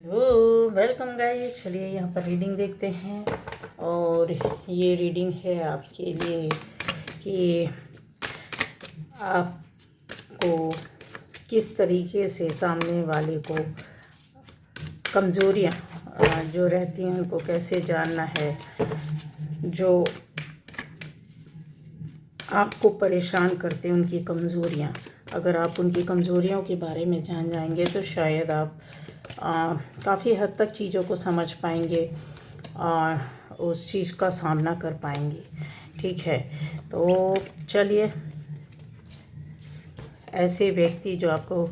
Hello, welcome guys. चलिए यहाँ पर रीडिंग देखते हैं। और ये रीडिंग है आपके लिए कि आपको किस तरीके से सामने वाले को कमज़ोरियाँ जो रहती हैं उनको कैसे जानना है, जो आपको परेशान करते हैं उनकी कमज़ोरियाँ। अगर आप उनकी कमज़ोरियों के बारे में जान जाएंगे तो शायद आप काफ़ी हद तक चीज़ों को समझ पाएंगे और उस चीज़ का सामना कर पाएंगे। ठीक है, तो चलिए ऐसे व्यक्ति जो आपको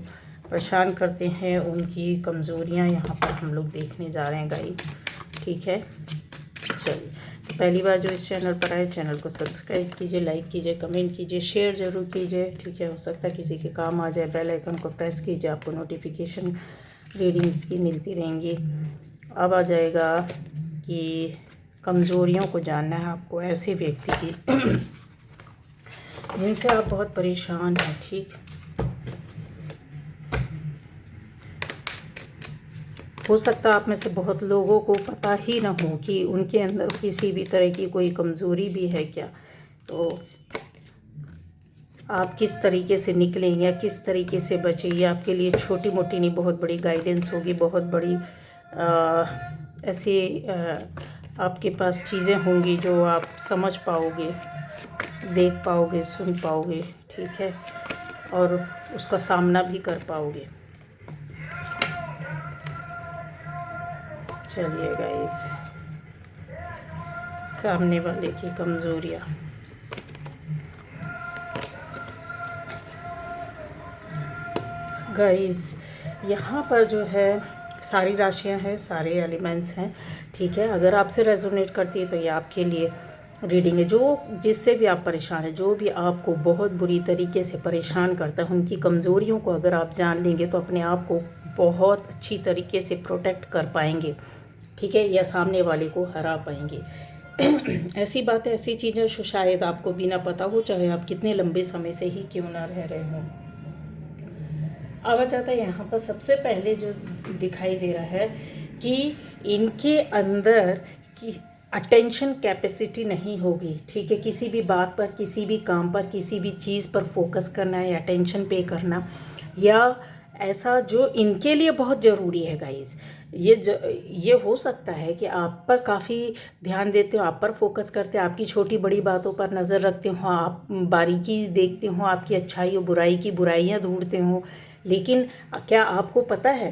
परेशान करते हैं उनकी कमज़ोरियाँ यहाँ पर हम लोग देखने जा रहे हैं गाइस। ठीक है, चलिए तो पहली बार जो इस चैनल पर आए, चैनल को सब्सक्राइब कीजिए, लाइक कीजिए, कमेंट कीजिए, शेयर ज़रूर कीजिए। ठीक है, हो सकता है किसी के काम आ जाए। बेल आइकन को प्रेस कीजिए, आपको नोटिफिकेशन रीडिंग्स की मिलती रहेंगी। अब आ जाएगा कि कमज़ोरियों को जानना है आपको ऐसे व्यक्ति की जिनसे आप बहुत परेशान हैं। ठीक, हो सकता है आप में से बहुत लोगों को पता ही ना हो कि उनके अंदर किसी भी तरह की कोई कमज़ोरी भी है क्या। तो आप किस तरीके से निकलें या किस तरीके से बचें, ये आपके लिए छोटी मोटी नहीं बहुत बड़ी गाइडेंस होगी। बहुत बड़ी ऐसी आपके पास चीज़ें होंगी जो आप समझ पाओगे, देख पाओगे, सुन पाओगे। ठीक है, और उसका सामना भी कर पाओगे। चलिए गाइस, सामने वाले की कमज़ोरियाँ। गाइस यहाँ पर जो है सारी राशियाँ हैं, सारे एलिमेंट्स हैं। ठीक है, अगर आपसे रेजोनेट करती है तो ये आपके लिए रीडिंग है। जो जिससे भी आप परेशान हैं, जो भी आपको बहुत बुरी तरीके से परेशान करता है, उनकी कमज़ोरियों को अगर आप जान लेंगे तो अपने आप को बहुत अच्छी तरीके से प्रोटेक्ट कर पाएंगे। ठीक है, या सामने वाले को हरा पाएंगे। ऐसी बातें, ऐसी चीज़ें जो शायद आपको भी ना पता हो, चाहे आप कितने लंबे समय से ही क्यों ना रह रहे हों। अब आ जाता है यहाँ पर सबसे पहले जो दिखाई दे रहा है कि इनके अंदर की अटेंशन कैपेसिटी नहीं होगी। ठीक है, किसी भी बात पर, किसी भी काम पर, किसी भी चीज़ पर फोकस करना या अटेंशन पे करना, या ऐसा जो इनके लिए बहुत ज़रूरी है गाइस। ये हो सकता है कि आप पर काफ़ी ध्यान देते हो, आप पर फोकस करते हो, आपकी छोटी बड़ी बातों पर नज़र रखते हो, आप बारीकी देखते हो, आपकी अच्छाई और बुराई की बुराइयां ढूंढते हो। लेकिन क्या आपको पता है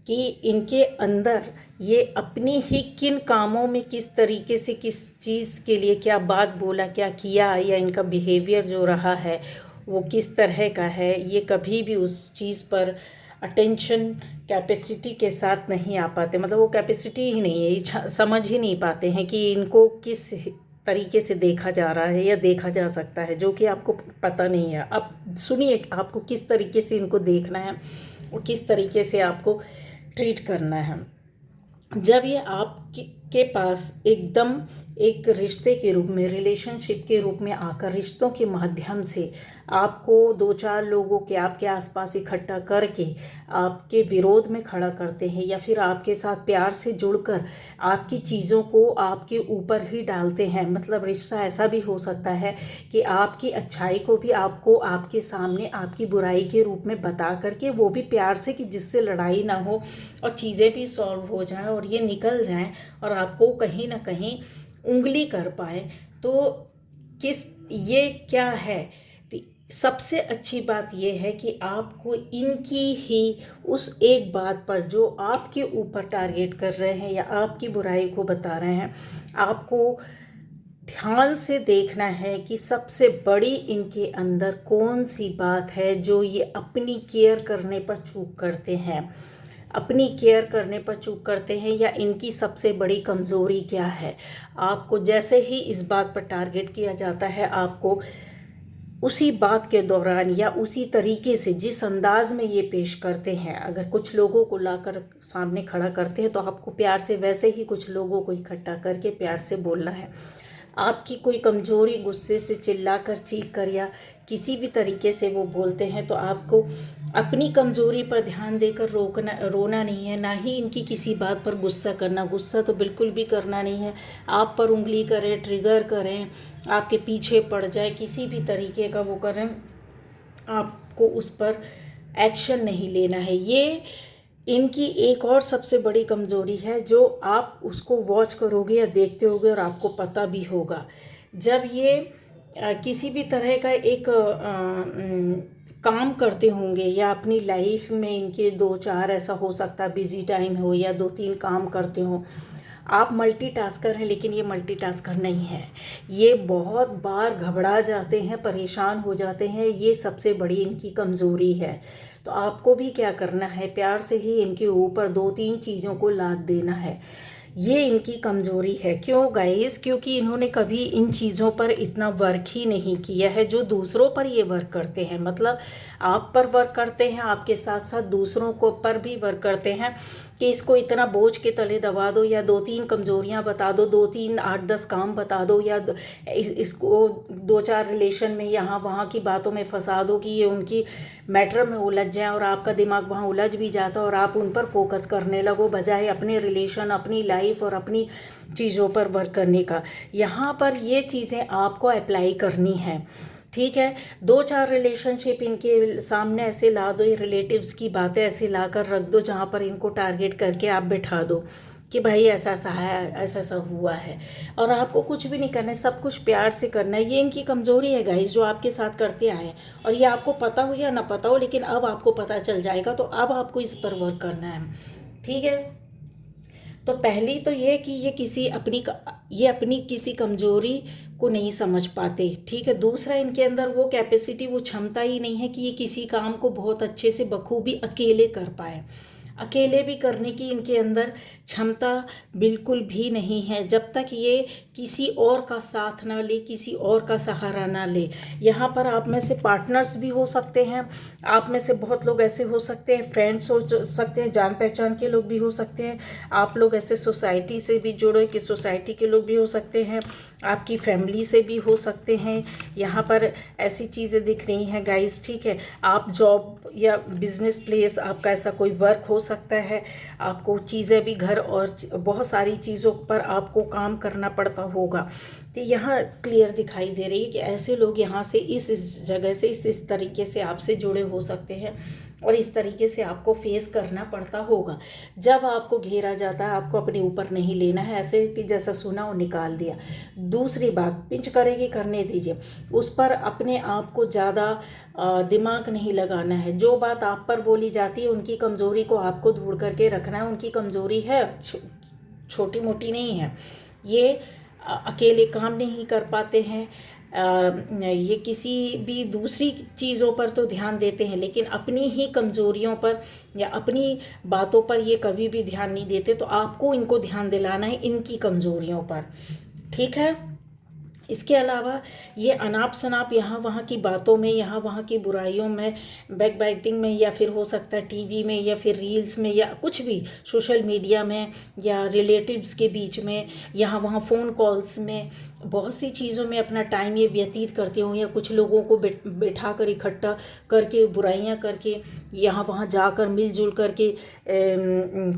कि इनके अंदर ये अपनी ही किन कामों में किस तरीके से, किस चीज़ के लिए क्या बात बोला, क्या किया, या इनका बिहेवियर जो रहा है वो किस तरह का है, ये कभी भी उस चीज़ पर अटेंशन कैपेसिटी के साथ नहीं आ पाते। मतलब वो कैपेसिटी ही नहीं है, समझ ही नहीं पाते हैं कि इनको किस तरीके से देखा जा रहा है या देखा जा सकता है, जो कि आपको पता नहीं है। अब सुनिए, आपको किस तरीके से इनको देखना है और किस तरीके से आपको ट्रीट करना है। जब ये आपके पास एकदम एक रिश्ते के रूप में, रिलेशनशिप के रूप में आकर, रिश्तों के माध्यम से आपको दो चार लोगों के आपके आसपास इकट्ठा करके आपके विरोध में खड़ा करते हैं, या फिर आपके साथ प्यार से जुड़कर आपकी चीज़ों को आपके ऊपर ही डालते हैं। मतलब रिश्ता ऐसा भी हो सकता है कि आपकी अच्छाई को भी आपको आपके सामने आपकी बुराई के रूप में बता करके, वो भी प्यार से, कि जिससे लड़ाई ना हो और चीज़ें भी सॉल्व हो जाएं और ये निकल जाएं और आपको कहीं ना कहीं उंगली कर पाए। तो किस ये क्या है, तो सबसे अच्छी बात यह है कि आपको इनकी ही उस एक बात पर जो आपके ऊपर टारगेट कर रहे हैं या आपकी बुराई को बता रहे हैं, आपको ध्यान से देखना है कि सबसे बड़ी इनके अंदर कौन सी बात है जो ये अपनी केयर करने पर चूक करते हैं, अपनी केयर करने पर चूक करते हैं, या इनकी सबसे बड़ी कमज़ोरी क्या है। आपको जैसे ही इस बात पर टारगेट किया जाता है, आपको उसी बात के दौरान या उसी तरीके से, जिस अंदाज में ये पेश करते हैं, अगर कुछ लोगों को लाकर सामने खड़ा करते हैं तो आपको प्यार से वैसे ही कुछ लोगों को इकट्ठा करके प्यार से बोलना है। आपकी कोई कमज़ोरी गुस्से से चिल्लाकर चीख कर या किसी भी तरीके से वो बोलते हैं, तो आपको अपनी कमज़ोरी पर ध्यान देकर रोना नहीं है, ना ही इनकी किसी बात पर गुस्सा करना। गुस्सा तो बिल्कुल भी करना नहीं है। आप पर उंगली करें, ट्रिगर करें, आपके पीछे पड़ जाए, किसी भी तरीके का वो करें, आपको उस पर एक्शन नहीं लेना है। ये इनकी एक और सबसे बड़ी कमज़ोरी है, जो आप उसको वॉच करोगे या देखते होगे और आपको पता भी होगा। जब ये किसी भी तरह का एक काम करते होंगे या अपनी लाइफ में इनके 2-4 ऐसा हो सकता है बिज़ी टाइम हो या 2-3 काम करते हो, आप मल्टीटास्कर हैं, लेकिन ये मल्टीटास्कर नहीं है। ये बहुत बार घबरा जाते हैं, परेशान हो जाते हैं। ये सबसे बड़ी इनकी कमज़ोरी है। तो आपको भी क्या करना है, प्यार से ही इनके ऊपर 2-3 चीज़ों को लाद देना है। ये इनकी कमज़ोरी है। क्यों गाइस? क्योंकि इन्होंने कभी इन चीज़ों पर इतना वर्क ही नहीं किया है जो दूसरों पर ये वर्क करते हैं। मतलब आप पर वर्क करते हैं, आपके साथ साथ दूसरों को पर भी वर्क करते हैं कि इसको इतना बोझ के तले दबा दो, या 2-3 कमज़ोरियाँ बता दो, 2-3 8-10 काम बता दो, या इसको 2-4 रिलेशन में यहाँ वहाँ की बातों में फंसा दो कि ये उनकी मैटर में उलझ जाए और आपका दिमाग वहाँ उलझ भी जाता है और आप उन पर फोकस करने लगो, बजाय अपने रिलेशन, अपनी लाइफ और अपनी चीज़ों पर वर्क करने का। यहाँ पर ये चीज़ें आपको अप्लाई करनी है, ठीक है। 2-4 रिलेशनशिप इनके सामने ऐसे ला दो, ये रिलेटिव्स की बातें ऐसे ला कर रख दो जहाँ पर इनको टारगेट करके आप बिठा दो कि भाई ऐसा ऐसा है, ऐसा ऐसा हुआ है, और आपको कुछ भी नहीं करना है, सब कुछ प्यार से करना है। ये इनकी कमज़ोरी है गाइस, जो आपके साथ करते आए हैं, और ये आपको पता हो या ना पता हो, लेकिन अब आपको पता चल जाएगा। तो अब आपको इस पर वर्क करना है, ठीक है। तो पहली तो ये कि ये अपनी किसी कमज़ोरी को नहीं समझ पाते, ठीक है। दूसरा, इनके अंदर वो कैपेसिटी, वो क्षमता ही नहीं है कि ये किसी काम को बहुत अच्छे से बखूबी अकेले कर पाए। अकेले भी करने की इनके अंदर क्षमता बिल्कुल भी नहीं है, जब तक ये किसी और का साथ ना ले, किसी और का सहारा ना ले। यहाँ पर आप में से पार्टनर्स भी हो सकते हैं, आप में से बहुत लोग ऐसे हो सकते हैं, फ्रेंड्स हो सकते हैं, जान पहचान के लोग भी हो सकते हैं, आप लोग ऐसे सोसाइटी से भी जुड़े कि सोसाइटी के लोग भी हो सकते हैं, आपकी फैमिली से भी हो सकते हैं। यहाँ पर ऐसी चीज़ें दिख रही हैं गाइस, ठीक है। आप जॉब या बिजनेस प्लेस, आपका ऐसा कोई वर्क हो सकता है, आपको चीज़ें भी घर और बहुत सारी चीज़ों पर आपको काम करना पड़ता होगा। तो यहाँ क्लियर दिखाई दे रही है कि ऐसे लोग यहाँ से इस जगह से इस तरीके से आपसे जुड़े हो सकते हैं, और इस तरीके से आपको फेस करना पड़ता होगा। जब आपको घेरा जाता है, आपको अपने ऊपर नहीं लेना है, ऐसे कि जैसा सुना और निकाल दिया। दूसरी बात, पिंच करेगी करने दीजिए, उस पर अपने आप को ज़्यादा दिमाग नहीं लगाना है। जो बात आप पर बोली जाती है, उनकी कमज़ोरी को आपको ढूंढ करके रखना है। उनकी कमज़ोरी है, छोटी मोटी नहीं है। ये अकेले काम नहीं कर पाते हैं, ये किसी भी दूसरी चीज़ों पर तो ध्यान देते हैं, लेकिन अपनी ही कमज़ोरियों पर या अपनी बातों पर ये कभी भी ध्यान नहीं देते। तो आपको इनको ध्यान दिलाना है इनकी कमज़ोरियों पर, ठीक है। इसके अलावा ये अनाप शनाप यहाँ वहाँ की बातों में, यहाँ वहाँ की बुराइयों में, बैक बाइटिंग में, या फिर हो सकता है टीवी में, या फिर रील्स में, या कुछ भी सोशल मीडिया में, या रिलेटिव्स के बीच में, यहाँ वहाँ फ़ोन कॉल्स में, बहुत सी चीज़ों में अपना टाइम ये व्यतीत करते हो, या कुछ लोगों को बैठा कर इकट्ठा करके बुराइयां करके यहाँ वहाँ जाकर मिलजुल करके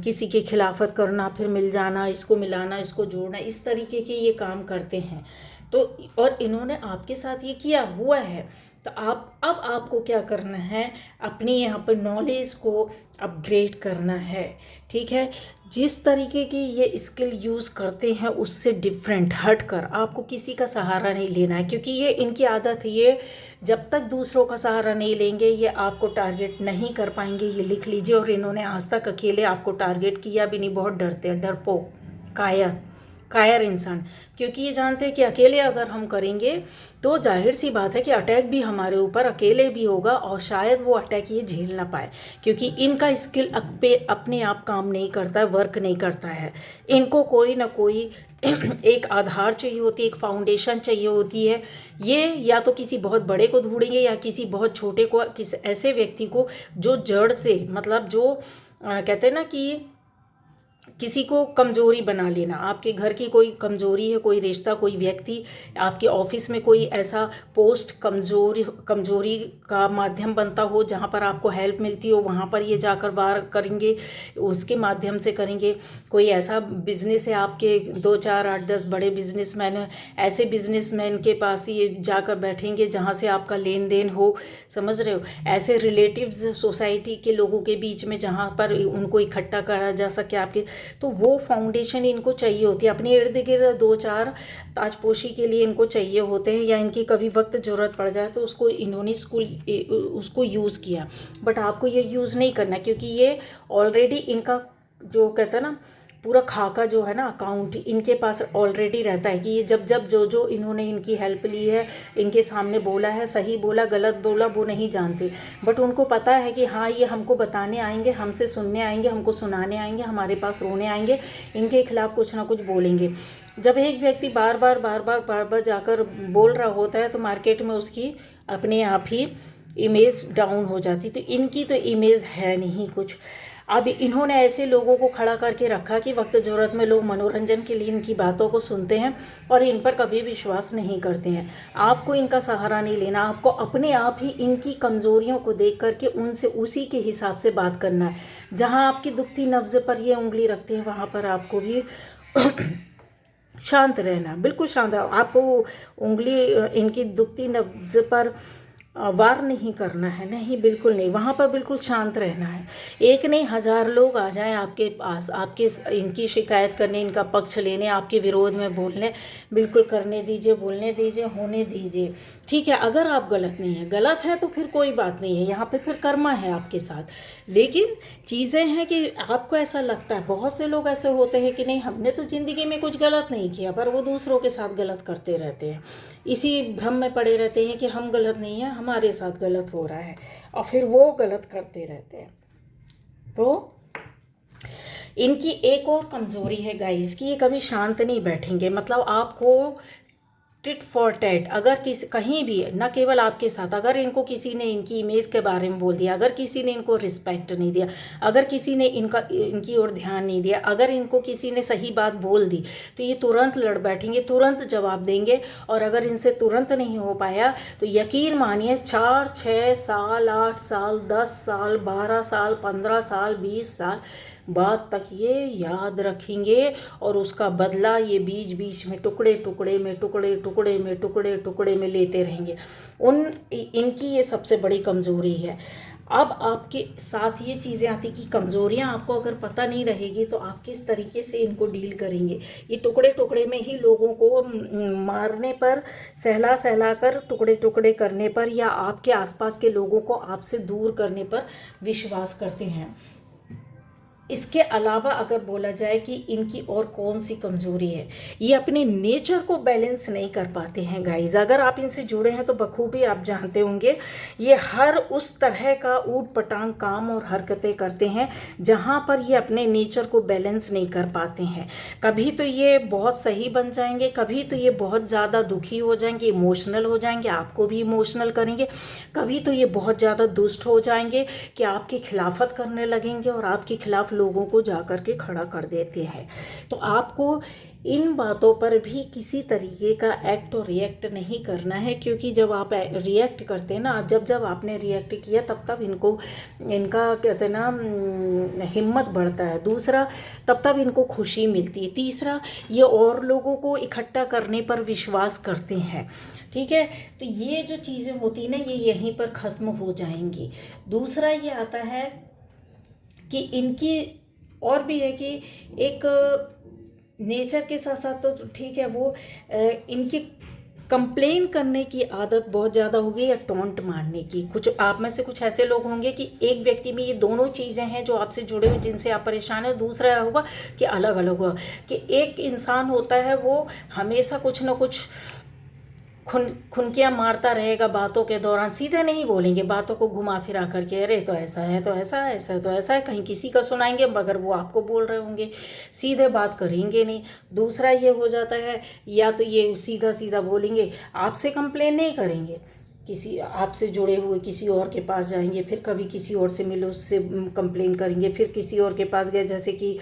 किसी के खिलाफत करना, फिर मिल जाना, इसको मिलाना, इसको जोड़ना, इस तरीके के ये काम करते हैं। तो और इन्होंने आपके साथ ये किया हुआ है। तो अब आपको क्या करना है, अपनी यहाँ पर नॉलेज को अपग्रेड करना है, ठीक है। जिस तरीके की ये स्किल यूज़ करते हैं उससे डिफरेंट हट कर आपको किसी का सहारा नहीं लेना है, क्योंकि ये इनकी आदत है। ये जब तक दूसरों का सहारा नहीं लेंगे, ये आपको टारगेट नहीं कर पाएंगे, ये लिख लीजिए। और इन्होंने आज तक अकेले आपको टारगेट किया भी नहीं, बहुत डरते हैं, डरपोक, कायर इंसान, क्योंकि ये जानते हैं कि अकेले अगर हम करेंगे तो जाहिर सी बात है कि अटैक भी हमारे ऊपर अकेले भी होगा, और शायद वो अटैक ये झेल ना पाए, क्योंकि इनका स्किल अपने आप काम नहीं करता है, वर्क नहीं करता है। इनको कोई ना कोई एक आधार चाहिए होती है, एक फाउंडेशन चाहिए होती है। ये या तो किसी बहुत बड़े को ढूंढेंगे, या किसी बहुत छोटे को, किसी ऐसे व्यक्ति को जो जड़ से, मतलब जो कहते हैं ना कि किसी को कमज़ोरी बना लेना, आपके घर की कोई कमज़ोरी है, कोई रिश्ता, कोई व्यक्ति, आपके ऑफिस में कोई ऐसा पोस्ट कमज़ोरी का माध्यम बनता हो जहाँ पर आपको हेल्प मिलती हो, वहाँ पर ये जाकर वार करेंगे, उसके माध्यम से करेंगे। कोई ऐसा बिजनेस है आपके, 2 4 8 10 बड़े बिजनेसमैन हैं, ऐसे बिजनेसमैन के पास ये जाकर बैठेंगे जहाँ से आपका लेन देन हो, समझ रहे हो। ऐसे रिलेटिव्स सोसाइटी के लोगों के बीच में जहाँ पर उनको इकट्ठा करा जा सके आपके, तो वो फाउंडेशन इनको चाहिए होती है। अपने इर्द गिर्द 2 4 ताजपोशी के लिए इनको चाहिए होते हैं, या इनकी कभी वक्त ज़रूरत पड़ जाए तो उसको इन्होंने उसको यूज़ किया। बट आपको ये यूज़ नहीं करना, क्योंकि ये ऑलरेडी इनका जो कहता है ना पूरा खाका जो है ना अकाउंट इनके पास ऑलरेडी रहता है, कि ये जब जब जो इन्होंने इनकी हेल्प ली है, इनके सामने बोला है, सही बोला गलत बोला वो नहीं जानते, बट उनको पता है कि हाँ ये हमको बताने आएंगे, हमसे सुनने आएंगे, हमको सुनाने आएंगे, हमारे पास रोने आएंगे, इनके खिलाफ़ कुछ ना कुछ बोलेंगे। जब एक व्यक्ति बार बार जाकर बोल रहा होता है तो मार्केट में उसकी अपने आप ही इमेज डाउन हो जाती। तो इनकी तो इमेज है नहीं कुछ। अब इन्होंने ऐसे लोगों को खड़ा करके रखा कि वक्त ज़रूरत में लोग मनोरंजन के लिए इनकी बातों को सुनते हैं और इन पर कभी विश्वास नहीं करते हैं। आपको इनका सहारा नहीं लेना, आपको अपने आप ही इनकी कमज़ोरियों को देख करके उनसे उसी के हिसाब से बात करना है। जहाँ आपकी दुखती नब्ज़ पर ये उंगली रखते हैं वहाँ पर आपको भी शांत रहना, बिल्कुल शांत। आपको उंगली इनकी दुखती नब्ज़ पर वार नहीं करना है, नहीं बिल्कुल नहीं, वहाँ पर बिल्कुल शांत रहना है। एक नहीं 1000 लोग आ जाएं आपके पास, आपके इनकी शिकायत करने, इनका पक्ष लेने, आपके विरोध में बोलने, बिल्कुल करने दीजिए, बोलने दीजिए, होने दीजिए, ठीक है। अगर आप गलत नहीं है, गलत है तो फिर कोई बात नहीं है, यहाँ पे फिर कर्मा है आपके साथ। लेकिन चीज़ें हैं कि आपको ऐसा लगता है, बहुत से लोग ऐसे होते हैं कि नहीं हमने तो ज़िंदगी में कुछ गलत नहीं किया, पर वो दूसरों के साथ गलत करते रहते हैं, इसी भ्रम में पड़े रहते हैं कि हम गलत नहीं हैं, हमारे साथ गलत हो रहा है, और फिर वो गलत करते रहते हैं। तो इनकी एक और कमज़ोरी है गाइस कि ये कभी शांत नहीं बैठेंगे। मतलब आपको टिट फॉर टैट, अगर किसी कहीं भी, न केवल आपके साथ, अगर इनको किसी ने इनकी इमेज के बारे में बोल दिया, अगर किसी ने इनको रिस्पेक्ट नहीं दिया, अगर किसी ने इनकी ओर ध्यान नहीं दिया, अगर इनको किसी ने सही बात बोल दी, तो ये तुरंत लड़ बैठेंगे, तुरंत जवाब देंगे। और अगर इनसे तुरंत नहीं हो पाया तो यकीन मानिए 4 6 साल 8 साल 10 साल 12 साल 15 साल 20 साल बाद तक ये याद रखेंगे, और उसका बदला ये बीच बीच में टुकड़े में लेते रहेंगे। इनकी ये सबसे बड़ी कमज़ोरी है। अब आपके साथ ये चीज़ें आती कि कमज़ोरियाँ आपको अगर पता नहीं रहेगी तो आप किस तरीके से इनको डील करेंगे। ये टुकड़े में ही लोगों को मारने पर, सहला कर टुकड़े करने पर, या आपके आसपास के लोगों को आपसे दूर करने पर विश्वास करते हैं। इसके अलावा अगर बोला जाए कि इनकी और कौन सी कमज़ोरी है, ये अपने नेचर को बैलेंस नहीं कर पाते हैं गाइस। अगर आप इनसे जुड़े हैं तो बखूबी आप जानते होंगे, ये हर उस तरह का ऊट पटांग काम और हरकतें करते हैं जहाँ पर ये अपने नेचर को बैलेंस नहीं कर पाते हैं। कभी तो ये बहुत सही बन जाएंगे, कभी तो ये बहुत ज़्यादा दुखी हो जाएंगे, इमोशनल हो जाएंगे, आपको भी इमोशनल करेंगे। कभी तो ये बहुत ज़्यादा दुष्ट हो जाएंगे कि आपकी खिलाफत करने लगेंगे और आपके खिलाफ लोगों को जाकर के खड़ा कर देते हैं। तो आपको इन बातों पर भी किसी तरीके का एक्ट और रिएक्ट नहीं करना है, क्योंकि जब आप रिएक्ट करते हैं ना, जब आपने रिएक्ट किया तब इनका कहते हैं ना हिम्मत बढ़ता है। दूसरा, तब इनको खुशी मिलती है। तीसरा, ये और लोगों को इकट्ठा करने पर विश्वास करते हैं, ठीक है। तो ये जो चीज़ें होती हैं ना, ये यहीं पर ख़त्म हो जाएंगी। दूसरा ये आता है कि इनकी और भी है कि एक नेचर के साथ साथ तो ठीक है, वो इनकी कंप्लेन करने की आदत बहुत ज़्यादा होगी, या टोंट मारने की। कुछ आप में से कुछ ऐसे लोग होंगे कि एक व्यक्ति में ये दोनों चीज़ें हैं जो आपसे जुड़े हुए, जिनसे आप परेशान हैं। दूसरा होगा कि अलग अलग होगा, कि एक इंसान होता है वो हमेशा कुछ ना कुछ खुनकियाँ मारता रहेगा बातों के दौरान, सीधे नहीं बोलेंगे, बातों को घुमा फिरा करके, अरे तो ऐसा है, तो ऐसा है, ऐसा है, तो ऐसा है, कहीं किसी का सुनाएंगे मगर वो आपको बोल रहे होंगे, सीधे बात करेंगे नहीं। दूसरा ये हो जाता है, या तो ये सीधा बोलेंगे, आपसे कंप्लेन नहीं करेंगे, किसी आपसे जुड़े हुए किसी और के पास जाएंगे, फिर कभी किसी और से मिले उससे कंप्लेन करेंगे, फिर किसी और के पास गए, जैसे कि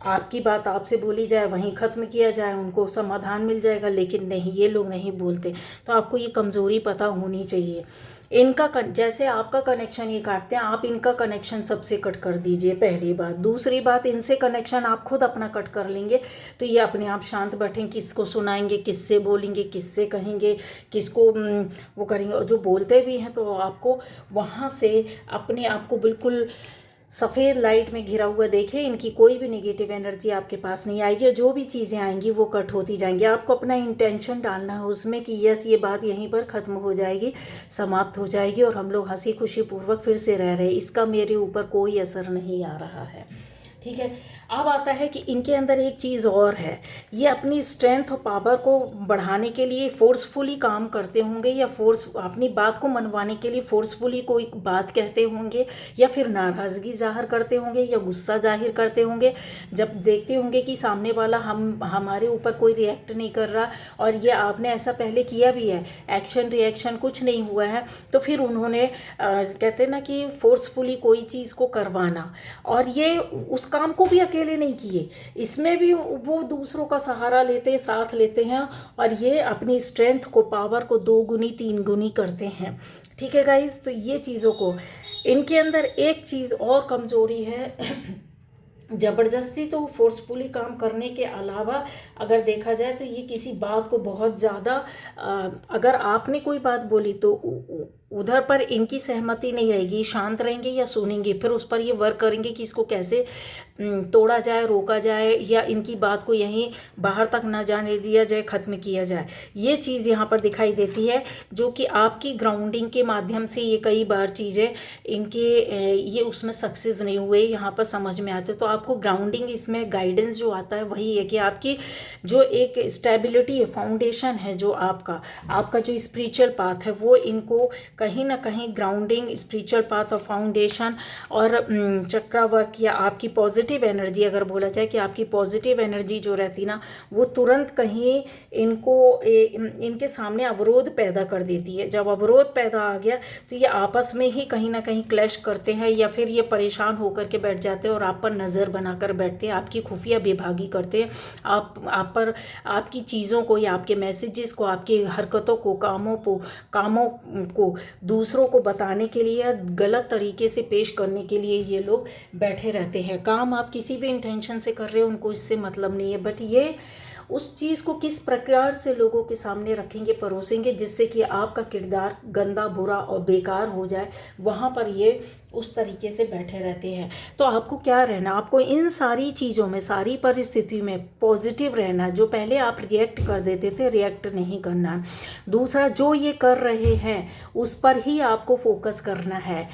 आपकी बात आपसे बोली जाए, वहीं ख़त्म किया जाए, उनको समाधान मिल जाएगा। लेकिन नहीं, ये लोग नहीं बोलते। तो आपको ये कमज़ोरी पता होनी चाहिए। इनका जैसे आपका कनेक्शन ये काटते हैं, आप इनका कनेक्शन सबसे कट कर दीजिए, पहली बात। दूसरी बात, इनसे कनेक्शन आप खुद अपना कट कर लेंगे तो ये अपने आप शांत बैठेंगे। किसको सुनाएंगे, किससे बोलेंगे, किससे कहेंगे, किसको वो करेंगे। और जो बोलते भी हैं तो आपको वहाँ से अपने आप को बिल्कुल सफ़ेद लाइट में घिरा हुआ देखें। इनकी कोई भी नेगेटिव एनर्जी आपके पास नहीं आएगी, और जो भी चीज़ें आएंगी वो कट होती जाएंगी। आपको अपना इंटेंशन डालना है उसमें कि यस, ये बात यहीं पर ख़त्म हो जाएगी, समाप्त हो जाएगी, और हम लोग हंसी खुशी पूर्वक फिर से रह रहे हैं। इसका मेरे ऊपर कोई असर नहीं आ रहा है। ठीक है। अब आता है कि इनके अंदर एक चीज़ और है, ये अपनी स्ट्रेंथ और पावर को बढ़ाने के लिए फोर्सफुली काम करते होंगे, या अपनी बात को मनवाने के लिए फोर्सफुली कोई बात कहते होंगे, या फिर नाराज़गी जाहिर करते होंगे, या गुस्सा जाहिर करते होंगे। जब देखते होंगे कि सामने वाला हमारे ऊपर कोई रिएक्ट नहीं कर रहा, और ये आपने ऐसा पहले किया भी है, एक्शन रिएक्शन कुछ नहीं हुआ है, तो फिर उन्होंने कहते हैं ना कि फोर्सफुली कोई चीज़ को करवाना। और ये उस काम को भी अकेले नहीं किए, इसमें भी वो दूसरों का सहारा लेते, साथ लेते हैं, और ये अपनी स्ट्रेंथ को, पावर को 2 गुनी 3 गुनी करते हैं। ठीक है गाइज। तो ये चीज़ों को, इनके अंदर एक चीज़ और कमज़ोरी है ज़बरदस्ती तो फोर्सफुली काम करने के अलावा अगर देखा जाए तो ये किसी बात को बहुत ज़्यादा, अगर आपने कोई बात बोली तो उधर पर इनकी सहमति नहीं रहेगी, शांत रहेंगे या सुनेंगे, फिर उस पर ये वर्क करेंगे कि इसको कैसे तोड़ा जाए, रोका जाए, या इनकी बात को यहीं बाहर तक ना जाने दिया जाए, ख़त्म किया जाए। ये चीज़ यहाँ पर दिखाई देती है, जो कि आपकी ग्राउंडिंग के माध्यम से ये कई बार चीज़ें इनके ये उसमें सक्सेस नहीं हुए, यहाँ पर समझ में आते। तो आपको ग्राउंडिंग, इसमें गाइडेंस जो आता है वही है कि आपकी जो एक स्टेबिलिटी है, फाउंडेशन है, जो आपका जो स्पिरिचुअल पाथ है, वो इनको कहीं ना कहीं ग्राउंडिंग, स्पिरिचुअल पाथ और फाउंडेशन और चक्रा वर्क, या आपकी पॉजिटिव एनर्जी, अगर बोला जाए कि आपकी पॉजिटिव एनर्जी जो रहती ना, वो तुरंत कहीं इनके सामने अवरोध पैदा कर देती है। जब अवरोध पैदा आ गया तो ये आपस में ही कहीं ना कहीं क्लैश करते हैं, या फिर ये परेशान होकर के बैठ जाते हैं और आप पर नज़र बनाकर बैठते हैं, आपकी खुफिया बेभागी करते हैं, आप पर आपकी चीज़ों को, या आपके मैसेजेस को, आपकी हरकतों को, कामों को दूसरों को बताने के लिए, या गलत तरीके से पेश करने के लिए ये लोग बैठे रहते हैं। काम आप किसी भी इंटेंशन से कर रहे हो, उनको इससे मतलब नहीं है, बट ये उस चीज़ को किस प्रकार से लोगों के सामने रखेंगे, परोसेंगे, जिससे कि आपका किरदार गंदा, बुरा और बेकार हो जाए, वहाँ पर ये उस तरीके से बैठे रहते हैं। तो आपको क्या रहना, आपको इन सारी चीज़ों में, सारी परिस्थिति में पॉजिटिव रहना। जो पहले आप रिएक्ट कर देते थे, रिएक्ट नहीं करना है। दूसरा, जो ये कर रहे हैं उस पर ही आपको फोकस करना है।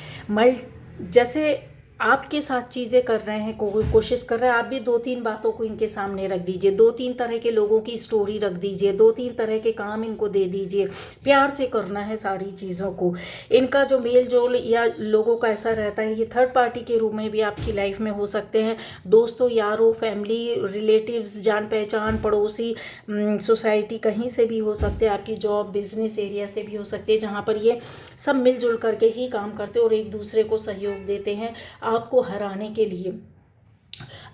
जैसे आपके साथ चीज़ें कर रहे हैं, कोशिश कर रहे हैं, आप भी 2-3 बातों को इनके सामने रख दीजिए, 2-3 तरह के लोगों की स्टोरी रख दीजिए, 2-3 तरह के काम इनको दे दीजिए। प्यार से करना है सारी चीज़ों को। इनका जो मेल जोल या लोगों का ऐसा रहता है, ये थर्ड पार्टी के रूप में भी आपकी लाइफ में हो सकते हैं, दोस्तों, यारों, फैमिली, रिलेटिव्स, जान पहचान, पड़ोसी, सोसाइटी, कहीं से भी हो सकते हैं, आपकी जॉब, बिजनेस एरिया से भी हो सकते हैं, जहाँ पर ये सब मिलजुल करके ही काम करते और एक दूसरे को सहयोग देते हैं आपको हराने के लिए।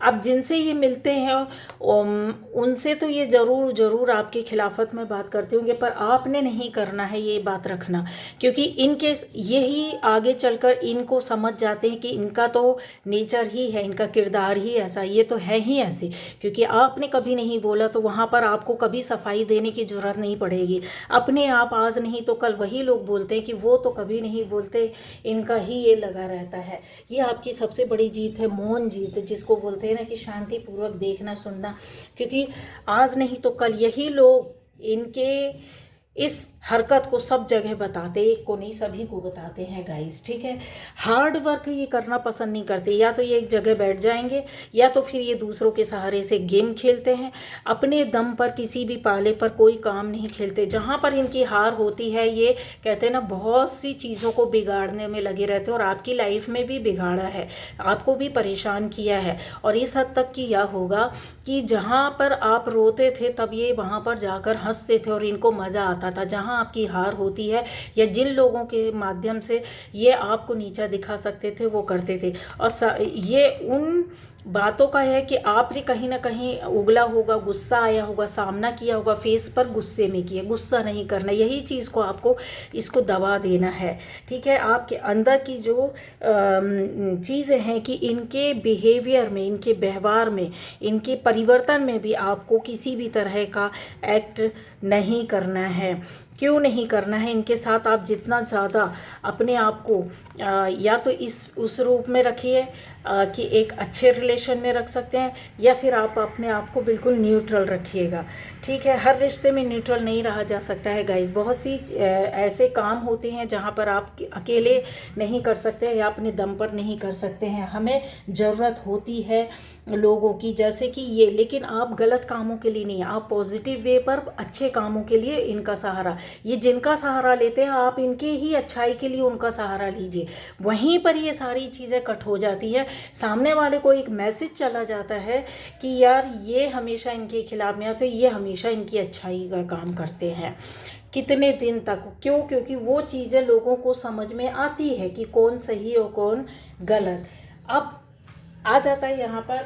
अब जिनसे ये मिलते हैं उनसे तो ये ज़रूर आपके खिलाफत में बात करते होंगे, पर आपने नहीं करना है ये बात रखना, क्योंकि इनके यही आगे चलकर इनको समझ जाते हैं कि इनका तो नेचर ही है, इनका किरदार ही ऐसा, ये तो है ही ऐसे। क्योंकि आपने कभी नहीं बोला तो वहाँ पर आपको कभी सफाई देने की ज़रूरत नहीं पड़ेगी। अपने आप आज नहीं तो कल वही लोग बोलते हैं कि वो तो कभी नहीं बोलते, इनका ही ये लगा रहता है। ये आपकी सबसे बड़ी जीत है, मौन जीत, जिसको बोलते हैं ना कि शांतिपूर्वक देखना, सुनना। क्योंकि आज नहीं तो कल यही लोग इनके इस हरकत को सब जगह बताते, एक को नहीं सभी को बताते हैं गाइस। ठीक है। हार्ड वर्क ये करना पसंद नहीं करते, या तो ये एक जगह बैठ जाएंगे, या तो फिर ये दूसरों के सहारे से गेम खेलते हैं, अपने दम पर किसी भी पाले पर कोई काम नहीं खेलते। जहाँ पर इनकी हार होती है, ये कहते हैं ना, बहुत सी चीज़ों को बिगाड़ने में लगे रहते हैं, और आपकी लाइफ में भी बिगाड़ा है, आपको भी परेशान किया है। और इस हद तक किया होगा कि जहाँ पर आप रोते थे तब ये वहाँ पर जाकर हंसते थे और इनको मज़ा आता आता था, जहाँ आपकी हार होती है या जिन लोगों के माध्यम से ये आपको नीचा दिखा सकते थे वो करते थे। और ये उन बातों का है कि आपने कहीं ना कहीं उगला होगा, गुस्सा आया होगा, सामना किया होगा, फेस पर गुस्से में किया। गुस्सा नहीं करना, यही चीज़ को आपको इसको दबा देना है। ठीक है, आपके अंदर की जो चीज़ें हैं कि इनके बिहेवियर में, इनके व्यवहार में, इनके परिवर्तन में भी आपको किसी भी तरह का एक्ट नहीं करना है। क्यों नहीं करना है? इनके साथ आप जितना ज़्यादा अपने आप को या तो उस रूप में रखिए कि एक अच्छे रिलेशन में रख सकते हैं, या फिर आप अपने आप को बिल्कुल न्यूट्रल रखिएगा। ठीक है, हर रिश्ते में न्यूट्रल नहीं रहा जा सकता है गाइस। बहुत सी ऐसे काम होते हैं जहाँ पर आप अकेले नहीं कर सकते या अपने दम पर नहीं कर सकते हैं, हमें ज़रूरत होती है लोगों की, जैसे कि ये। लेकिन आप गलत कामों के लिए नहीं, आप पॉजिटिव वे पर अच्छे कामों के लिए इनका सहारा, ये जिनका सहारा लेते हैं आप इनके ही अच्छाई के लिए उनका सहारा लीजिए। वहीं पर ये सारी चीज़ें कट हो जाती हैं, सामने वाले को एक मैसेज चला जाता है कि यार ये हमेशा इनके खिलाफ में आते, ये हमेशा इनकी अच्छाई का काम करते हैं। कितने दिन तक? क्यों? क्योंकि वो चीज़ें लोगों को समझ में आती है कि कौन सही और कौन गलत। अब आ जाता है यहाँ पर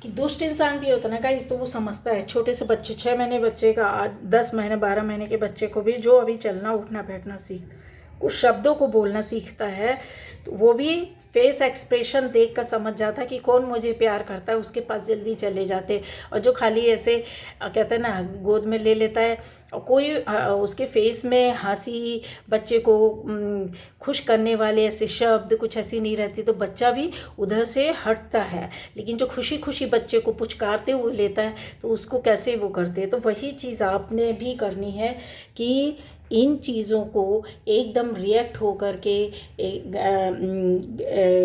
कि दुष्ट इंसान भी होता है ना गाइस, तो वो समझता है। छोटे से बच्चे, 6 महीने बच्चे का, 10 महीने 12 महीने के बच्चे को भी जो अभी चलना उठना बैठना कुछ शब्दों को बोलना सीखता है, तो वो भी फेस एक्सप्रेशन देख कर समझ जाता है कि कौन मुझे प्यार करता है, उसके पास जल्दी चले जाते। और जो खाली ऐसे कहते हैं ना गोद में ले लेता है और कोई उसके फेस में हंसी, बच्चे को खुश करने वाले ऐसे शब्द कुछ ऐसी नहीं रहती, तो बच्चा भी उधर से हटता है। लेकिन जो खुशी खुशी बच्चे को पुचकारते हुए लेता है तो उसको कैसे वो करते हैं। तो वही चीज़ आपने भी करनी है कि इन चीज़ों को एकदम रिएक्ट हो कर के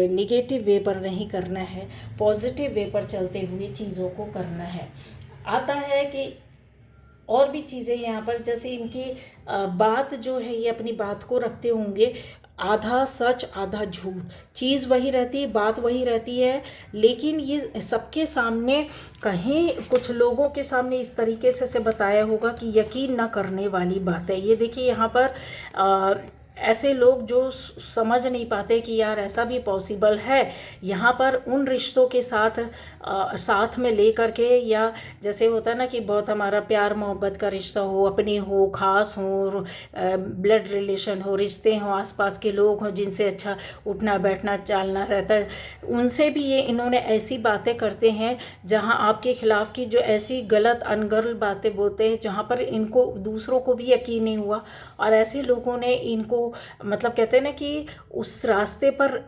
निगेटिव वे पर नहीं करना है, पॉजिटिव वे पर चलते हुए चीज़ों को करना है। आता है कि और भी चीज़ें यहाँ पर, जैसे इनकी बात जो है, ये अपनी बात को रखते होंगे आधा सच आधा झूठ, चीज़ वही रहती है, बात वही रहती है, लेकिन ये सबके सामने, कहीं कुछ लोगों के सामने इस तरीके से बताया होगा कि यकीन न करने वाली बात है। ये देखिए यहाँ पर ऐसे लोग जो समझ नहीं पाते कि यार ऐसा भी पॉसिबल है, यहाँ पर उन रिश्तों के साथ में ले कर के, या जैसे होता है ना कि बहुत हमारा प्यार मोहब्बत का रिश्ता हो, अपने हो, ख़ास हो, ब्लड रिलेशन हो, रिश्ते हों, आसपास के लोग हों जिनसे अच्छा उठना बैठना चालना रहता है, उनसे भी ये इन्होंने ऐसी बातें करते हैं जहाँ आपके खिलाफ़ की जो ऐसी गलत अनगर्ल बातें बोलते हैं जहाँ पर इनको दूसरों को भी यकीन नहीं हुआ, और ऐसे लोगों ने इनको मतलब कहते हैं ना कि उस रास्ते पर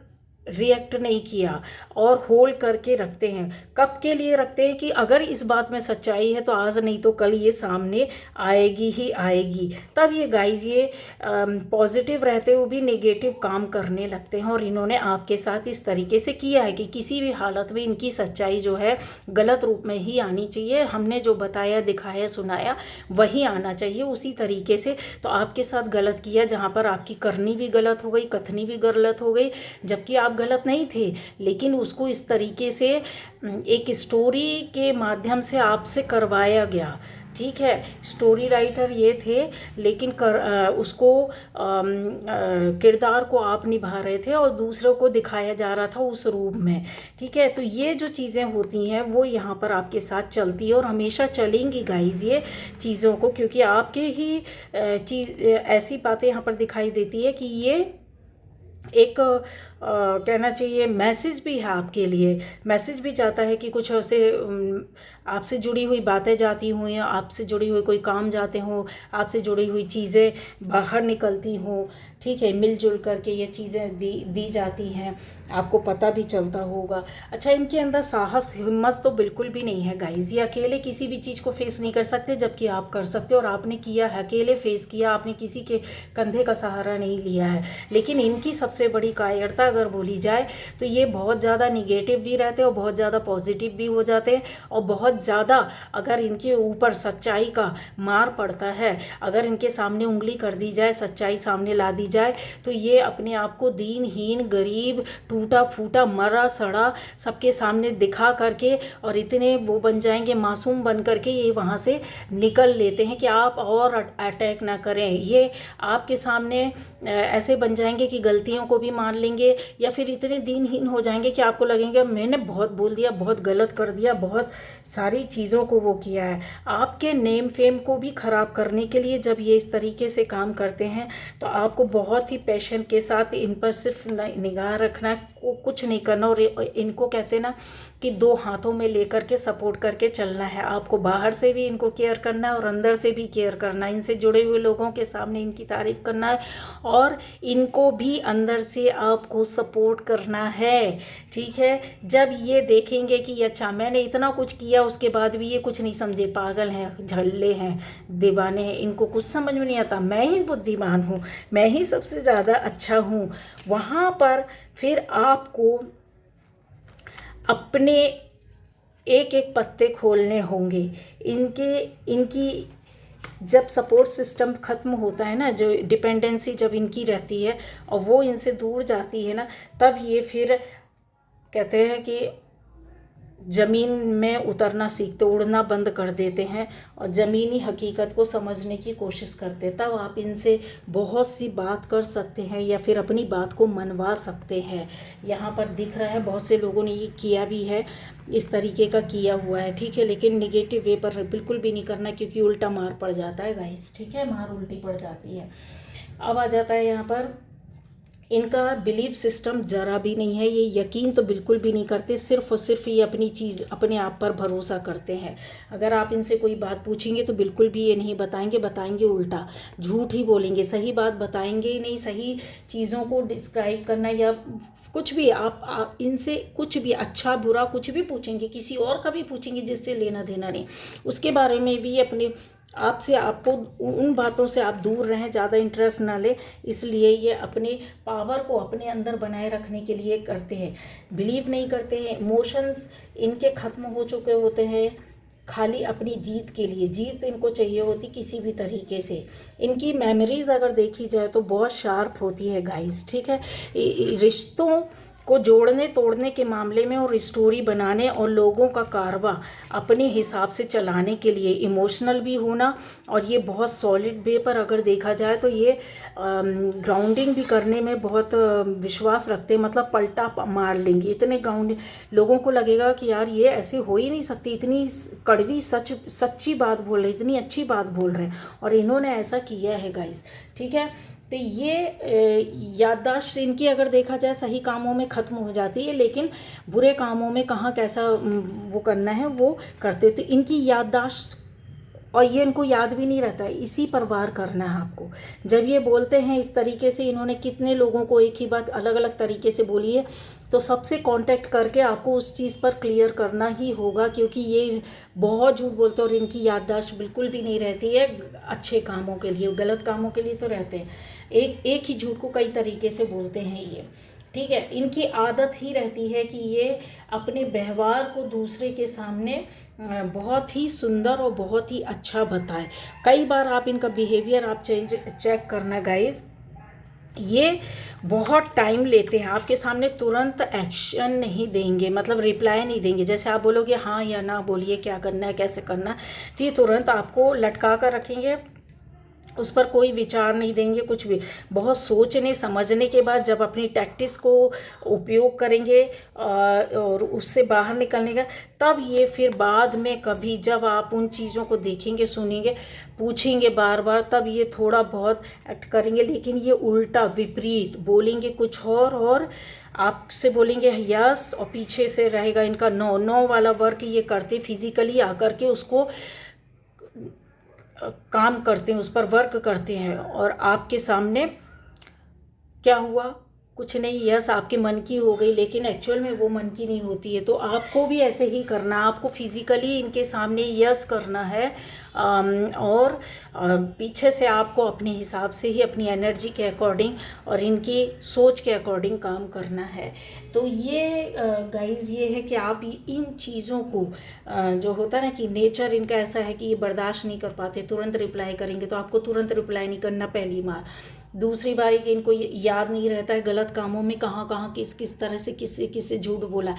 रिएक्ट नहीं किया और होल्ड करके रखते हैं। कब के लिए रखते हैं कि अगर इस बात में सच्चाई है तो आज नहीं तो कल ये सामने आएगी ही आएगी। तब ये गाइज ये पॉजिटिव रहते हुए भी नेगेटिव काम करने लगते हैं, और इन्होंने आपके साथ इस तरीके से किया है कि किसी भी हालत में इनकी सच्चाई जो है गलत रूप में ही आनी चाहिए। हमने जो बताया, दिखाया, सुनाया वही आना चाहिए उसी तरीके से। तो आपके साथ गलत किया, जहाँ पर आपकी करनी भी गलत हो गई, कथनी भी गलत हो गई, जबकि आप गलत नहीं थे, लेकिन उसको इस तरीके से एक स्टोरी के माध्यम से आपसे करवाया गया। ठीक है, स्टोरी राइटर ये थे, लेकिन उसको किरदार को आप निभा रहे थे और दूसरों को दिखाया जा रहा था उस रूप में। ठीक है, तो ये जो चीज़ें होती हैं वो यहाँ पर आपके साथ चलती है और हमेशा चलेंगी गाइज ये चीज़ों को, क्योंकि आपके ही ऐसी बातें यहाँ पर दिखाई देती है कि ये एक कहना चाहिए मैसेज भी है आपके लिए, मैसेज भी जाता है कि कुछ ऐसे आपसे जुड़ी हुई बातें जाती हुई, आपसे जुड़ी हुई कोई काम जाते हों, आपसे जुड़ी हुई चीज़ें बाहर निकलती हों। ठीक है, मिलजुल करके ये चीज़ें दी जाती हैं, आपको पता भी चलता होगा। अच्छा, इनके अंदर साहस हिम्मत तो बिल्कुल भी नहीं है गाइज, ये अकेले किसी भी चीज़ को फेस नहीं कर सकते, जबकि आप कर सकते हो और आपने किया है, अकेले फेस किया, आपने किसी के कंधे का सहारा नहीं लिया है। लेकिन इनकी सबसे बड़ी कायरता अगर बोली जाए तो ये बहुत ज़्यादा निगेटिव भी रहते हैं और बहुत ज़्यादा पॉजिटिव भी हो जाते हैं। और बहुत ज़्यादा अगर इनके ऊपर सच्चाई का मार पड़ता है, अगर इनके सामने उंगली कर दी जाए, सच्चाई सामने ला दी जाए, तो ये अपने आप को दीनहीन, गरीब, टूटा फूटा, मरा सड़ा सबके सामने दिखा करके और इतने वो बन जाएंगे, मासूम बन करके ये वहाँ से निकल लेते हैं कि आप और अटैक ना करें। ये आपके सामने ऐसे बन जाएंगे कि गलतियों को भी मान लेंगे, या फिर इतने दीनहीन हो जाएंगे कि आपको लगेंगे मैंने बहुत बोल दिया, बहुत गलत कर दिया, बहुत सारी चीज़ों को वो किया है। आपके नेम फेम को भी ख़राब करने के लिए जब ये इस तरीके से काम करते हैं तो आपको बहुत ही पैशन के साथ इन पर सिर्फ निगाह रखना है, कुछ नहीं करना। और इनको कहते हैं ना कि दो हाथों में लेकर के सपोर्ट करके चलना है। आपको बाहर से भी इनको केयर करना है और अंदर से भी केयर करना है। इनसे जुड़े हुए लोगों के सामने इनकी तारीफ करना है और इनको भी अंदर से आपको सपोर्ट करना है, ठीक है। जब ये देखेंगे कि अच्छा मैंने इतना कुछ किया उसके बाद भी ये कुछ नहीं समझे, पागल हैं, झल्ले हैं, दीवाने हैं, इनको कुछ समझ में नहीं आता, मैं ही बुद्धिमान हूँ, मैं ही सबसे ज़्यादा अच्छा हूँ, वहाँ पर फिर आपको अपने एक एक पत्ते खोलने होंगे। इनकी जब सपोर्ट सिस्टम ख़त्म होता है ना, जो डिपेंडेंसी जब इनकी रहती है और वो इनसे दूर जाती है ना, तब ये फिर कहते हैं कि ज़मीन में उतरना सीखते, उड़ना बंद कर देते हैं और ज़मीनी हकीकत को समझने की कोशिश करते हैं। तब आप इनसे बहुत सी बात कर सकते हैं या फिर अपनी बात को मनवा सकते हैं। यहाँ पर दिख रहा है बहुत से लोगों ने ये किया भी है, इस तरीके का किया हुआ है, ठीक है। लेकिन निगेटिव वे पर बिल्कुल भी नहीं करना, क्योंकि उल्टा मार पड़ जाता है गाइस, ठीक है, मार उल्टी पड़ जाती है। अब आ जाता है यहाँ पर इनका बिलीफ सिस्टम ज़रा भी नहीं है, ये यकीन तो बिल्कुल भी नहीं करते, सिर्फ़ और सिर्फ ये अपनी चीज़ अपने आप पर भरोसा करते हैं। अगर आप इनसे कोई बात पूछेंगे तो बिल्कुल भी ये नहीं बताएंगे, बताएंगे उल्टा, झूठ ही बोलेंगे, सही बात बताएंगे ही नहीं। सही चीज़ों को डिस्क्राइब करना या कुछ भी आप इनसे कुछ भी अच्छा बुरा कुछ भी पूछेंगे, किसी और का भी पूछेंगे जिससे लेना देना नहीं, उसके बारे में भी अपने आपसे आपको उन बातों से आप दूर रहें, ज़्यादा इंटरेस्ट ना लें। इसलिए ये अपने पावर को अपने अंदर बनाए रखने के लिए करते हैं, बिलीव नहीं करते हैं। इमोशंस इनके ख़त्म हो चुके होते हैं, खाली अपनी जीत के लिए, जीत इनको चाहिए होती किसी भी तरीके से। इनकी मेमोरीज़ अगर देखी जाए तो बहुत शार्प होती है गाइस, ठीक है। रिश्तों को जोड़ने तोड़ने के मामले में और स्टोरी बनाने और लोगों का कारवा अपने हिसाब से चलाने के लिए इमोशनल भी होना, और ये बहुत सॉलिड वे पर अगर देखा जाए तो ये ग्राउंडिंग भी करने में बहुत विश्वास रखते हैं। मतलब पलटा मार लेंगे, इतने ग्राउंडिंग, लोगों को लगेगा कि यार ये ऐसे हो ही नहीं सकती, इतनी कड़वी सच्ची बात बोल रहे, इतनी अच्छी बात बोल रहे हैं और इन्होंने ऐसा किया है गाइस, ठीक है। तो ये याददाश्त इनकी अगर देखा जाए सही कामों में ख़त्म हो जाती है, लेकिन बुरे कामों में कहाँ कैसा वो करना है वो करते। तो इनकी याददाश्त, और ये इनको याद भी नहीं रहता है, इसी पर वार करना है आपको। जब ये बोलते हैं इस तरीके से, इन्होंने कितने लोगों को एक ही बात अलग अलग तरीके से बोली है, तो सबसे कांटेक्ट करके आपको उस चीज़ पर क्लियर करना ही होगा, क्योंकि ये बहुत झूठ बोलते हैं और इनकी याददाश्त बिल्कुल भी नहीं रहती है अच्छे कामों के लिए, गलत कामों के लिए तो रहते हैं। एक ही झूठ को कई तरीके से बोलते हैं ये, ठीक है। इनकी आदत ही रहती है कि ये अपने व्यवहार को दूसरे के सामने बहुत ही सुंदर और बहुत ही अच्छा बताएं। कई बार आप इनका बिहेवियर आप चेक करना गाइस, ये बहुत टाइम लेते हैं, आपके सामने तुरंत एक्शन नहीं देंगे, मतलब रिप्लाई नहीं देंगे। जैसे आप बोलोगे हाँ या ना बोलिए, क्या करना है कैसे करना है, तो ये तुरंत आपको लटका कर रखेंगे, उस पर कोई विचार नहीं देंगे कुछ भी। बहुत सोचने समझने के बाद जब अपनी टैक्टिक्स को उपयोग करेंगे और उससे बाहर निकलने का, तब ये फिर बाद में कभी जब आप उन चीज़ों को देखेंगे सुनेंगे पूछेंगे बार बार, तब ये थोड़ा बहुत एक्ट करेंगे। लेकिन ये उल्टा विपरीत बोलेंगे कुछ और आपसे बोलेंगे यस, और पीछे से रहेगा इनका नो। नो वाला वर्क ये करते, फिजिकली आकर के उसको काम करते हैं, उस पर वर्क करते हैं। और आपके सामने क्या हुआ, कुछ नहीं, यस आपके मन की हो गई, लेकिन एक्चुअल में वो मन की नहीं होती है। तो आपको भी ऐसे ही करना, आपको फिज़िकली इनके सामने यस करना है, और पीछे से आपको अपने हिसाब से ही, अपनी एनर्जी के अकॉर्डिंग और इनकी सोच के अकॉर्डिंग काम करना है। तो ये गाइस ये है कि आप इन चीज़ों को, जो होता है ना कि नेचर इनका ऐसा है कि ये बर्दाश्त नहीं कर पाते, तुरंत रिप्लाई करेंगे, तो आपको तुरंत रिप्लाई नहीं करना पहली बार। दूसरी बारी कि इनको याद नहीं रहता है गलत कामों में कहाँ कहाँ किस किस तरह से किससे किससे झूठ बोला।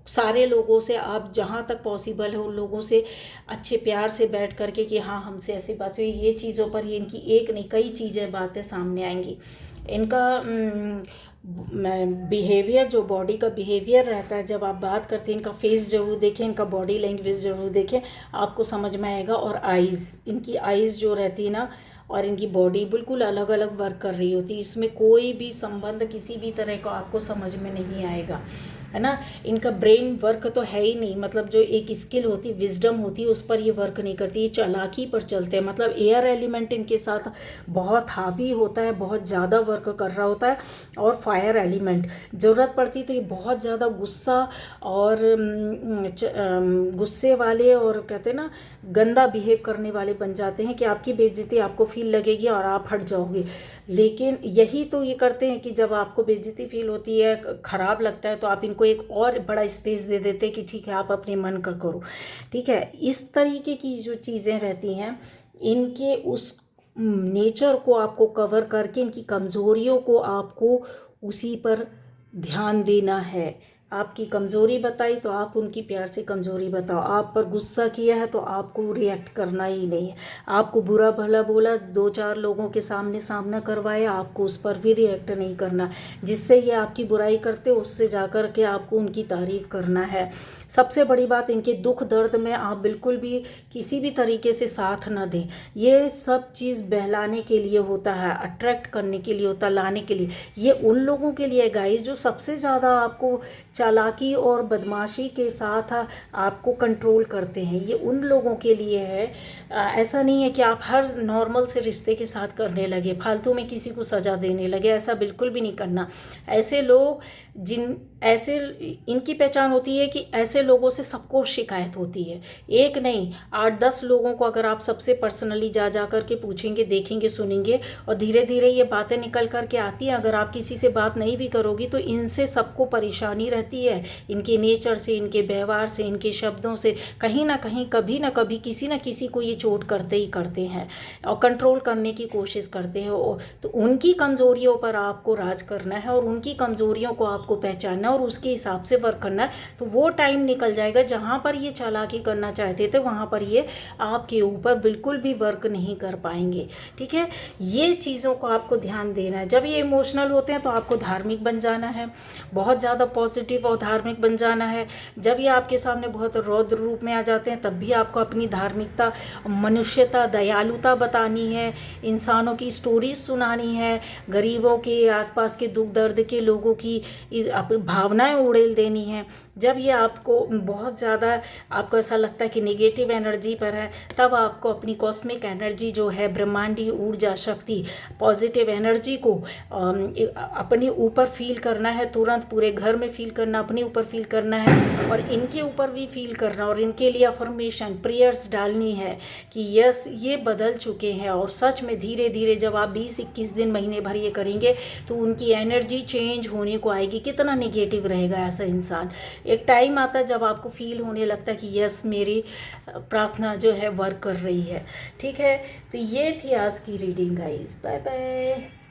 सारे लोगों से आप जहाँ तक पॉसिबल है उन लोगों से अच्छे प्यार से बैठ करके कि हाँ हमसे ऐसी बात हुई, ये चीज़ों पर ये इनकी एक नहीं कई चीज़ें बातें सामने आएंगी। इनका बिहेवियर, जो बॉडी का बिहेवियर रहता है जब आप बात करते हैं, इनका फेस ज़रूर देखें, इनका बॉडी लैंग्वेज ज़रूर देखें, आपको समझ में आएगा। और आइज़, इनकी आइज़ जो रहती है ना, और इनकी बॉडी बिल्कुल अलग अलग वर्क कर रही होती है, इसमें कोई भी संबंध किसी भी तरह का आपको समझ में नहीं आएगा, है ना। इनका ब्रेन वर्क तो है ही नहीं, मतलब जो एक स्किल होती है, विजडम होती है, उस पर ये वर्क नहीं करती, ये चालाकी पर चलते हैं। मतलब एयर एलिमेंट इनके साथ बहुत हावी होता है, बहुत ज़्यादा वर्क कर रहा होता है। और फायर एलिमेंट ज़रूरत पड़ती तो ये बहुत ज़्यादा गुस्सा और गुस्से वाले और कहते हैं ना गंदा बिहेव करने वाले बन जाते हैं कि आपकी बेइज्जती आपको फील लगेगी और आप हट जाओगे। लेकिन यही तो ये करते हैं कि जब आपको बेइज्जती फील होती है, ख़राब लगता है, तो आप इनको एक और बड़ा स्पेस दे देते हैं कि ठीक है आप अपने मन का करो, ठीक है। इस तरीके की जो चीज़ें रहती हैं, इनके उस नेचर को आपको कवर करके इनकी कमज़ोरियों को आपको उसी पर ध्यान देना है। आपकी कमज़ोरी बताई तो आप उनकी प्यार से कमज़ोरी बताओ। आप पर गुस्सा किया है तो आपको रिएक्ट करना ही नहीं है। आपको बुरा भला बोला, 2-4 लोगों के सामने सामना करवाया, आपको उस पर भी रिएक्ट नहीं करना। जिससे ये आपकी बुराई करते उससे जाकर के आपको उनकी तारीफ़ करना है। सबसे बड़ी बात, इनके दुख दर्द में आप बिल्कुल भी किसी भी तरीके से साथ ना दें। ये सब चीज़ बहलाने के लिए होता है, अट्रैक्ट करने के लिए होता है, लाने के लिए। ये उन लोगों के लिए गाइस जो सबसे ज़्यादा आपको चालाकी और बदमाशी के साथ आपको कंट्रोल करते हैं, ये उन लोगों के लिए है। ऐसा नहीं है कि आप हर नॉर्मल से रिश्ते के साथ करने लगे, फालतू में किसी को सज़ा देने लगे, ऐसा बिल्कुल भी नहीं करना। ऐसे लोग इनकी पहचान होती है कि ऐसे लोगों से सबको शिकायत होती है। एक नहीं 8-10 लोगों को अगर आप सबसे पर्सनली जा कर के पूछेंगे, देखेंगे, सुनेंगे और धीरे धीरे ये बातें निकल कर के आती हैं। अगर आप किसी से बात नहीं भी करोगी तो इनसे सबको परेशानी रहती है, इनके नेचर से, इनके व्यवहार से, इनके शब्दों से कहीं ना कहीं कभी ना कभी किसी ना किसी को ये चोट करते ही करते हैं और कंट्रोल करने की कोशिश करते हैं। तो उनकी कमज़ोरियों पर आपको राज करना है और उनकी कमज़ोरियों को आपको पहचानना और उसके हिसाब से वर्क करना है। तो वो टाइम निकल जाएगा जहाँ पर ये चालाकी करना चाहते थे, वहाँ पर ये आपके ऊपर बिल्कुल भी वर्क नहीं कर पाएंगे, ठीक है। ये चीज़ों को आपको ध्यान देना है। जब ये इमोशनल होते हैं तो आपको धार्मिक बन जाना है, बहुत ज़्यादा पॉजिटिव और धार्मिक बन जाना है। जब ये आपके सामने बहुत रौद्र रूप में आ जाते हैं तब भी आपको अपनी धार्मिकता, मनुष्यता, दयालुता बतानी है, इंसानों की स्टोरीज सुनानी है, गरीबों के, आसपास के दुख दर्द के लोगों की भावनाएं उड़ेल देनी है। जब ये आपको बहुत ज़्यादा आपको ऐसा लगता है कि नेगेटिव एनर्जी पर है, तब आपको अपनी कॉस्मिक एनर्जी जो है, ब्रह्मांडी ऊर्जा शक्ति, पॉजिटिव एनर्जी को अपने ऊपर फील करना है, तुरंत पूरे घर में फील करना, अपने ऊपर फील करना है और इनके ऊपर भी फील करना और इनके लिए अफर्मेशन प्रेयर्स डालनी है कि यस ये बदल चुके हैं। और सच में धीरे धीरे जब आप 20-21 दिन, महीने भर ये करेंगे तो उनकी एनर्जी चेंज होने को आएगी। कितना नेगेटिव रहेगा ऐसा इंसान, एक टाइम आता है जब आपको फील होने लगता है कि यस मेरी प्रार्थना जो है वर्क कर रही है, ठीक है। तो ये थी आज की रीडिंग गाइस, बाय बाय।